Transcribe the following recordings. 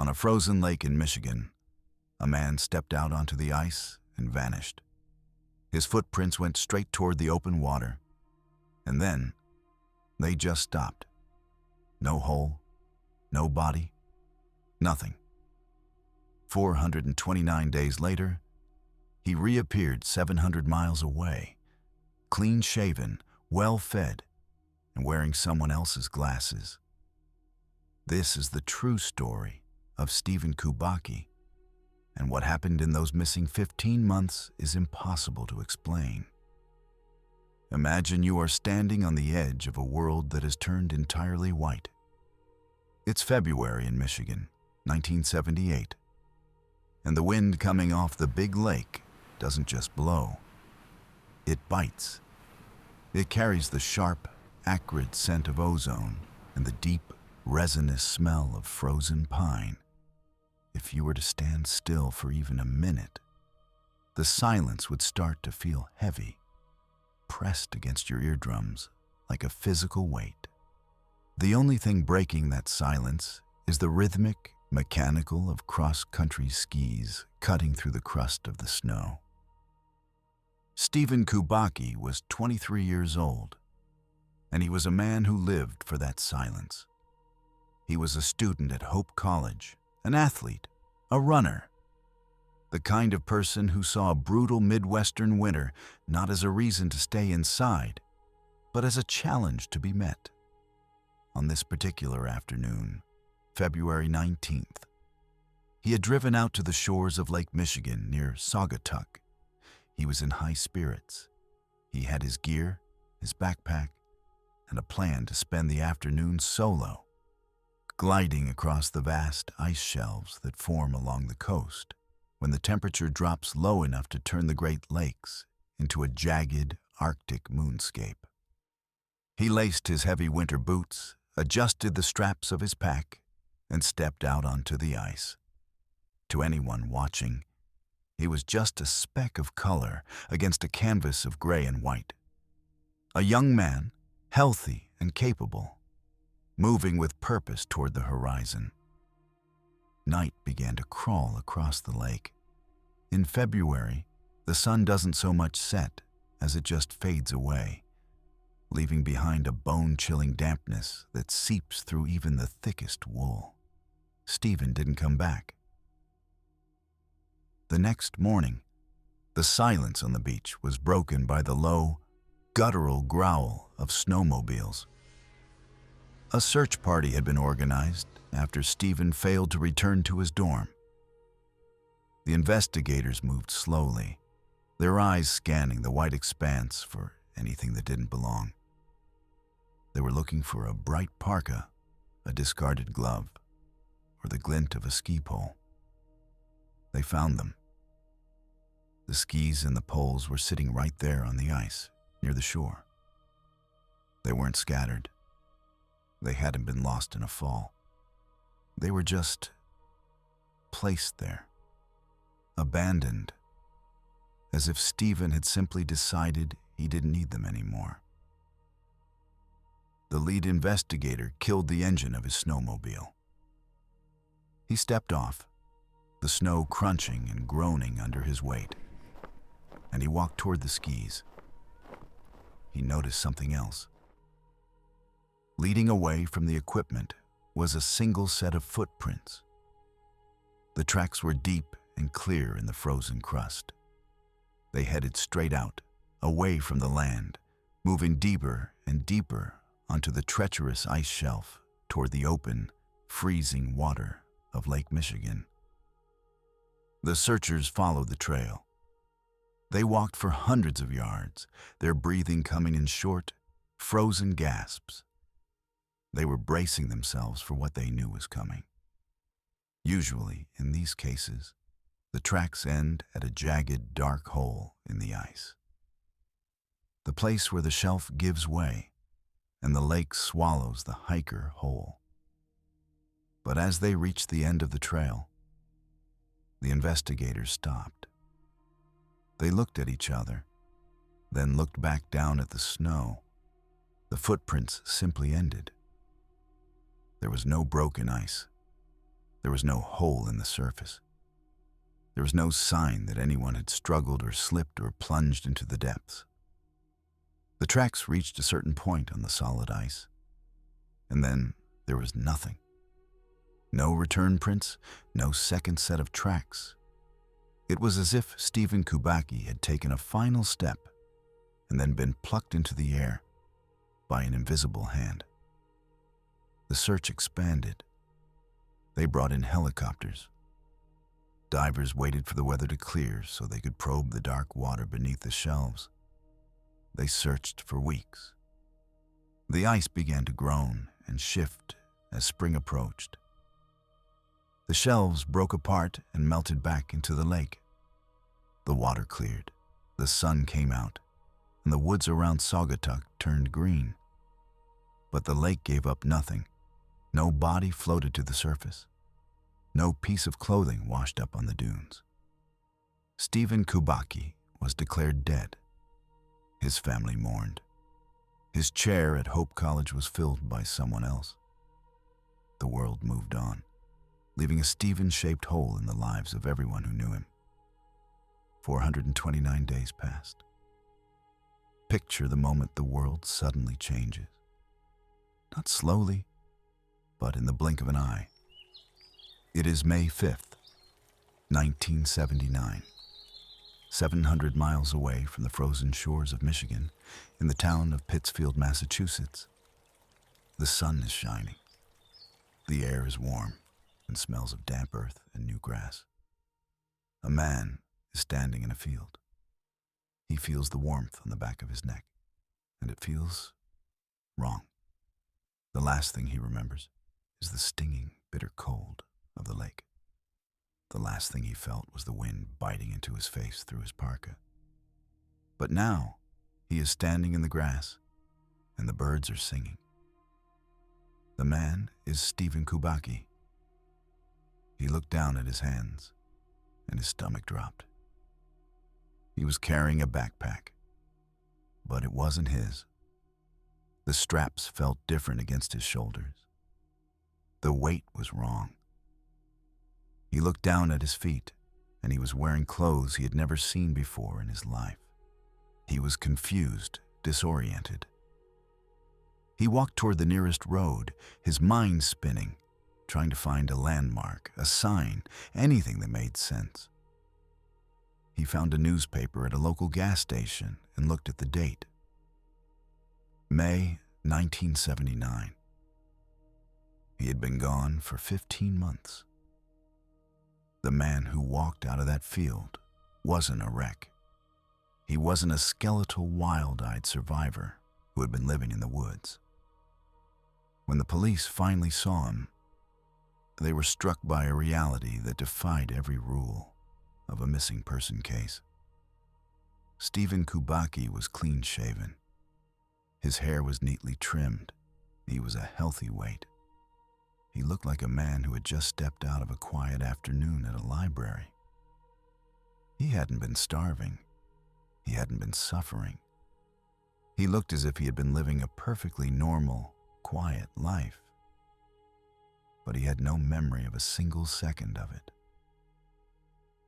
On a frozen lake in Michigan, a man stepped out onto the ice and vanished. His footprints went straight toward the open water, and then they just stopped. No hole, no body, nothing. 429 days later, he reappeared 700 miles away, clean-shaven, well-fed, and wearing someone else's glasses. This is the true story of Stephen Kubacki, and what happened in those missing 15 months is impossible to explain. Imagine you are standing on the edge of a world that has turned entirely white. It's February in Michigan, 1978, and the wind coming off the big lake doesn't just blow. It bites. It carries the sharp, acrid scent of ozone and the deep, resinous smell of frozen pine. If you were to stand still for even a minute, the silence would start to feel heavy, pressed against your eardrums like a physical weight. The only thing breaking that silence is the rhythmic, mechanical of cross-country skis cutting through the crust of the snow. Stephen Kubacki was 23 years old, and he was a man who lived for that silence. He was a student at Hope College, an athlete, a runner, the kind of person who saw a brutal Midwestern winter not as a reason to stay inside, but as a challenge to be met. On this particular afternoon, February 19th, he had driven out to the shores of Lake Michigan near Saugatuck. He was in high spirits. He had his gear, his backpack, and a plan to spend the afternoon solo, gliding across the vast ice shelves that form along the coast when the temperature drops low enough to turn the Great Lakes into a jagged Arctic moonscape. He laced his heavy winter boots, adjusted the straps of his pack, and stepped out onto the ice. To anyone watching, he was just a speck of color against a canvas of gray and white. A young man, healthy and capable, moving with purpose toward the horizon. Night began to crawl across the lake. In February, the sun doesn't so much set as it just fades away, leaving behind a bone-chilling dampness that seeps through even the thickest wool. Stephen didn't come back. The next morning, the silence on the beach was broken by the low, guttural growl of snowmobiles. A search party had been organized after Stephen failed to return to his dorm. The investigators moved slowly, their eyes scanning the white expanse for anything that didn't belong. They were looking for a bright parka, a discarded glove, or the glint of a ski pole. They found them. The skis and the poles were sitting right there on the ice, near the shore. They weren't scattered. They hadn't been lost in a fall. They were just placed there, abandoned, as if Stephen had simply decided he didn't need them anymore. The lead investigator killed the engine of his snowmobile. He stepped off, the snow crunching and groaning under his weight, and he walked toward the skis. He noticed something else. Leading away from the equipment was a single set of footprints. The tracks were deep and clear in the frozen crust. They headed straight out, away from the land, moving deeper and deeper onto the treacherous ice shelf toward the open, freezing water of Lake Michigan. The searchers followed the trail. They walked for hundreds of yards, their breathing coming in short, frozen gasps. They were bracing themselves for what they knew was coming. Usually, in these cases, the tracks end at a jagged, dark hole in the ice. The place where the shelf gives way and the lake swallows the hiker whole. But as they reached the end of the trail, the investigators stopped. They looked at each other, then looked back down at the snow. The footprints simply ended. There was no broken ice, There was no hole in the surface. There was no sign that anyone had struggled or slipped or plunged into the depths. The tracks reached a certain point on the solid ice, and then there was nothing. No return prints, no second set of tracks. It was as if Stephen Kubacki had taken a final step and then been plucked into the air by an invisible hand. The search expanded. They brought in helicopters. Divers waited for the weather to clear so they could probe the dark water beneath the shelves. They searched for weeks. The ice began to groan and shift as spring approached. The shelves broke apart and melted back into the lake. The water cleared, the sun came out, and the woods around Saugatuck turned green. But the lake gave up nothing. No body floated to the surface. No piece of clothing washed up on the dunes. Stephen Kubacki was declared dead. His family mourned. His chair at Hope College was filled by someone else. The world moved on, leaving a Stephen-shaped hole in the lives of everyone who knew him. 429 days passed. Picture the moment the world suddenly changes. Not slowly, but in the blink of an eye. It is May 5th, 1979. 700 miles away from the frozen shores of Michigan, in the town of Pittsfield, Massachusetts. The sun is shining. The air is warm and smells of damp earth and new grass. A man is standing in a field. He feels the warmth on the back of his neck, and it feels wrong. The last thing he remembers is the stinging, bitter cold of the lake. The last thing he felt was the wind biting into his face through his parka. But now, he is standing in the grass, and the birds are singing. The man is Stephen Kubacki. He looked down at his hands, and his stomach dropped. He was carrying a backpack, but it wasn't his. The straps felt different against his shoulders. The weight was wrong. He looked down at his feet, and he was wearing clothes he had never seen before in his life. He was confused, disoriented. He walked toward the nearest road, his mind spinning, trying to find a landmark, a sign, anything that made sense. He found a newspaper at a local gas station and looked at the date. May 1979. He had been gone for 15 months. The man who walked out of that field wasn't a wreck. He wasn't a skeletal, wild-eyed survivor who had been living in the woods. When the police finally saw him, they were struck by a reality that defied every rule of a missing person case. Stephen Kubacki was clean-shaven. His hair was neatly trimmed. He was a healthy weight. He looked like a man who had just stepped out of a quiet afternoon at a library. He hadn't been starving. He hadn't been suffering. He looked as if he had been living a perfectly normal, quiet life. But he had no memory of a single second of it.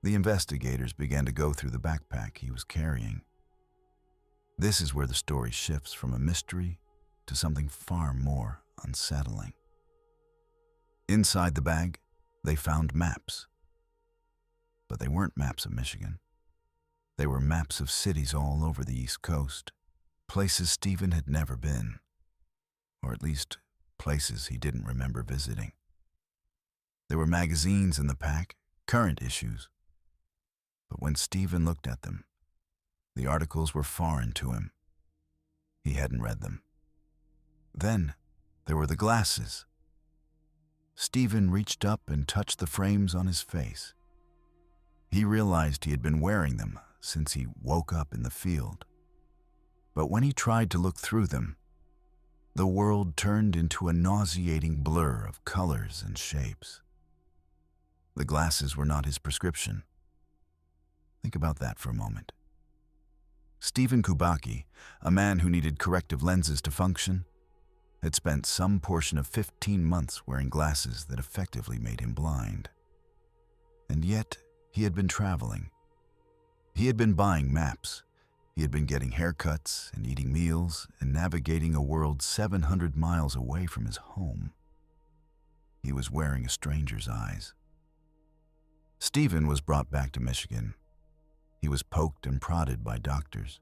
The investigators began to go through the backpack he was carrying. This is where the story shifts from a mystery to something far more unsettling. Inside the bag, they found maps. But they weren't maps of Michigan. They were maps of cities all over the East Coast, places Stephen had never been, or at least places he didn't remember visiting. There were magazines in the pack, current issues. But when Stephen looked at them, the articles were foreign to him. He hadn't read them. Then there were the glasses. Stephen reached up and touched the frames on his face. He realized he had been wearing them since he woke up in the field. But when he tried to look through them, the world turned into a nauseating blur of colors and shapes. The glasses were not his prescription. Think about that for a moment. Stephen Kubacki, a man who needed corrective lenses to function, had spent some portion of 15 months wearing glasses that effectively made him blind. And yet, he had been traveling. He had been buying maps. He had been getting haircuts and eating meals and navigating a world 700 miles away from his home. He was wearing a stranger's eyes. Stephen was brought back to Michigan. He was poked and prodded by doctors.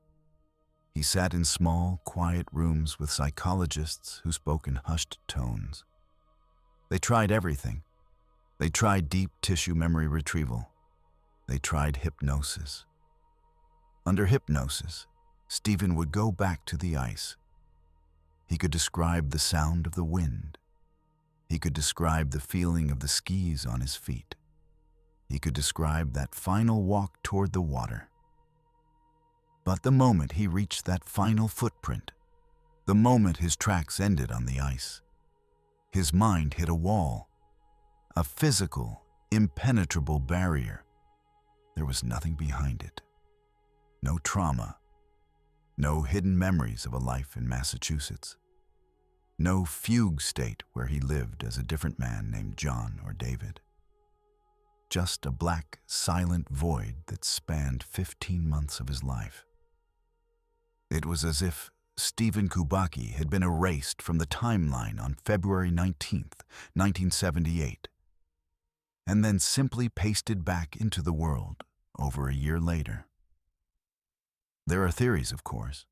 He sat in small, quiet rooms with psychologists who spoke in hushed tones. They tried everything. They tried deep tissue memory retrieval. They tried hypnosis. Under hypnosis, Stephen would go back to the ice. He could describe the sound of the wind. He could describe the feeling of the skis on his feet. He could describe that final walk toward the water. But the moment he reached that final footprint, the moment his tracks ended on the ice, his mind hit a wall, a physical, impenetrable barrier. There was nothing behind it. No trauma, no hidden memories of a life in Massachusetts, no fugue state where he lived as a different man named John or David. Just a black, silent void that spanned 15 months of his life. It was as if Stephen Kubacki had been erased from the timeline on February 19th, 1978, and then simply pasted back into the world over a year later. There are theories, of course.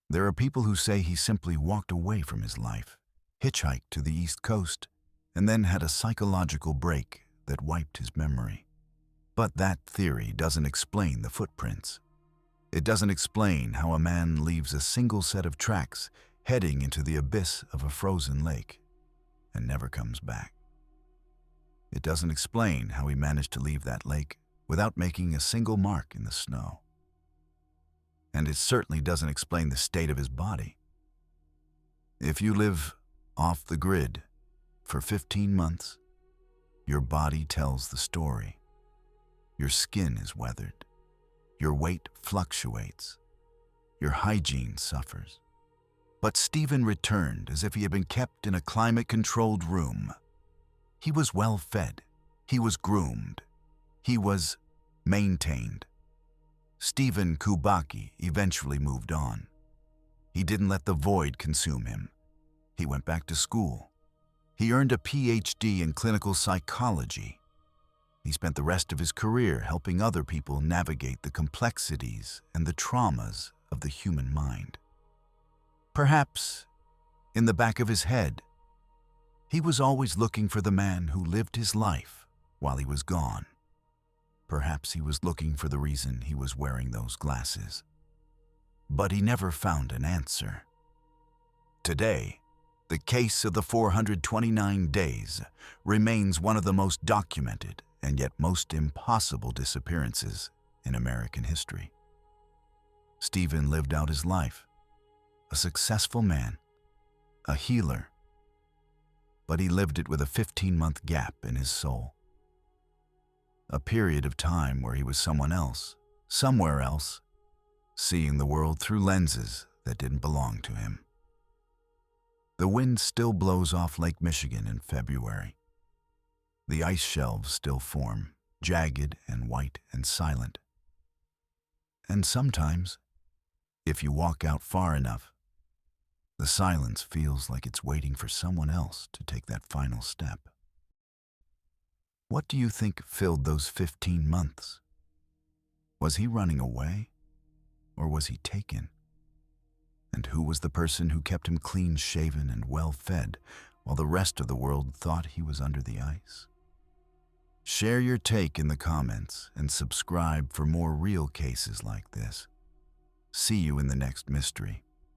There are people who say he simply walked away from his life, hitchhiked to the East Coast, and then had a psychological break that wiped his memory. But that theory doesn't explain the footprints. It doesn't explain how a man leaves a single set of tracks heading into the abyss of a frozen lake and never comes back. It doesn't explain how he managed to leave that lake without making a single mark in the snow. And it certainly doesn't explain the state of his body. If you live off the grid for 15 months, your body tells the story. Your skin is weathered. Your weight fluctuates. Your hygiene suffers. But Stephen returned as if he had been kept in a climate-controlled room. He was well fed. He was groomed. He was maintained. Stephen Kubacki eventually moved on. He didn't let the void consume him. He went back to school. He earned a PhD in clinical psychology. He spent the rest of his career helping other people navigate the complexities and the traumas of the human mind. Perhaps, in the back of his head, he was always looking for the man who lived his life while he was gone. Perhaps he was looking for the reason he was wearing those glasses. But he never found an answer. Today, the case of the 429 days remains one of the most documented and yet most impossible disappearances in American history. Stephen lived out his life, a successful man, a healer, but he lived it with a 15-month gap in his soul. A period of time where he was someone else, somewhere else, seeing the world through lenses that didn't belong to him. The wind still blows off Lake Michigan in February. The ice shelves still form, jagged and white and silent. And sometimes, if you walk out far enough, the silence feels like it's waiting for someone else to take that final step. What do you think filled those 15 months? Was he running away, or was he taken? And who was the person who kept him clean-shaven and well-fed while the rest of the world thought he was under the ice? Share your take in the comments and subscribe for more real cases like this. See you in the next mystery.